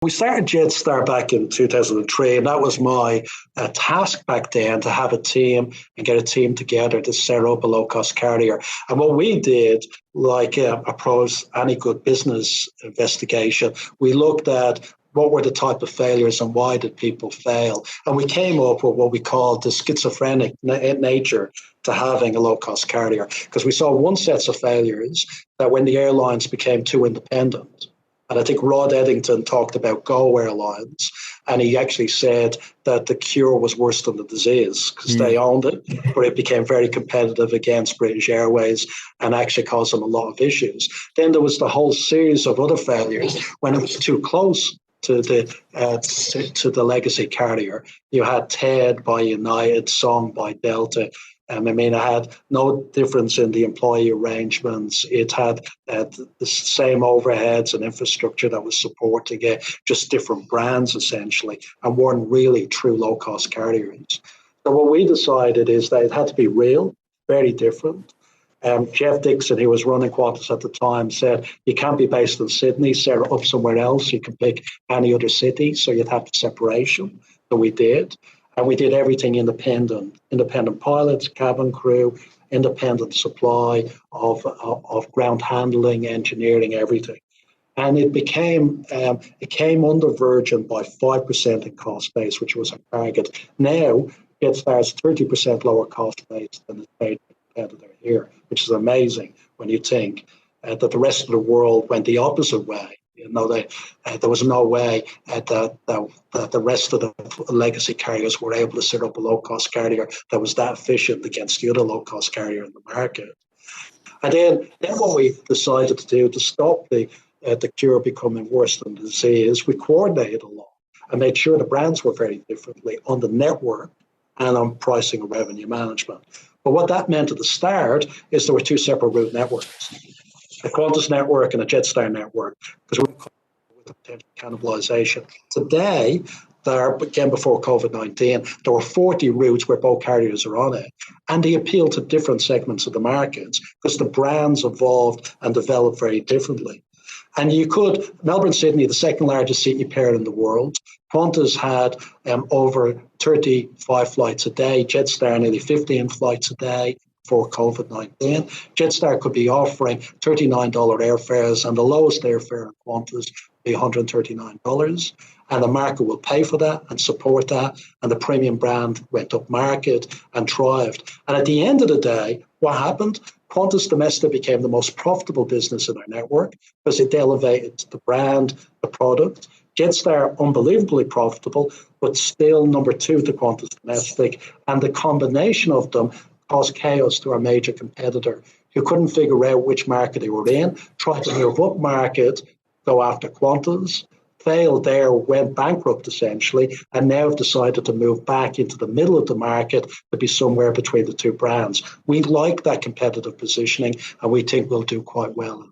We started Jetstar back in 2003, and that was my task back then, to have a team and get a team together to set up a low-cost carrier. And what we did, like approach any good business investigation, we looked at what were the type of failures and why did people fail. And we came up with what we called the schizophrenic nature to having a low-cost carrier, because we saw one set of failures that when the airlines became too independent. And I think Rod Eddington talked about Go Airlines, and he actually said that the cure was worse than the disease because they owned it, but it became very competitive against British Airways and actually caused them a lot of issues. Then there was the whole series of other failures when it was too close to the legacy carrier. You had TED by United, Song by Delta. I mean, it had no difference in the employee arrangements. It had the same overheads and infrastructure that was supporting it, just different brands essentially, and weren't really true low-cost carriers. So what we decided is that it had to be real, very different. Jeff Dixon, who was running Qantas at the time, said you can't be based in Sydney, set it up somewhere else. You can pick any other city, so you'd have the separation. So we did. And we did everything independent pilots, cabin crew, independent supply of ground handling, engineering, everything. And it came under Virgin by 5% in cost base, which was our target. Now, Jetstar is 30% lower cost base than its major competitor here, which is amazing when you think that the rest of the world went the opposite way. There was no way that the rest of the legacy carriers were able to set up a low-cost carrier that was that efficient against the other low-cost carrier in the market. And then what we decided to do to stop the cure becoming worse than the disease, we coordinated a lot and made sure the brands were very differently on the network and on pricing and revenue management. But what that meant at the start is there were two separate route networks. A Qantas network and a Jetstar network, because we're with the potential cannibalization. Today, again before COVID-19, there were 40 routes where both carriers are on it, and they appeal to different segments of the markets because the brands evolved and developed very differently. And you could, Melbourne-Sydney, the second largest city pair in the world, Qantas had over 35 flights a day, Jetstar nearly 15 flights a day. For COVID-19, Jetstar could be offering $39 airfares, and the lowest airfare in Qantas would be $139. And the market will pay for that and support that. And the premium brand went up market and thrived. And at the end of the day, what happened? Qantas Domestic became the most profitable business in our network because it elevated the brand, the product. Jetstar, unbelievably profitable, but still number two to Qantas Domestic. And the combination of them caused chaos to our major competitor, who couldn't figure out which market they were in, tried to move up market, go after Qantas, failed there, went bankrupt essentially, and now have decided to move back into the middle of the market to be somewhere between the two brands. We like that competitive positioning, and we think we'll do quite well.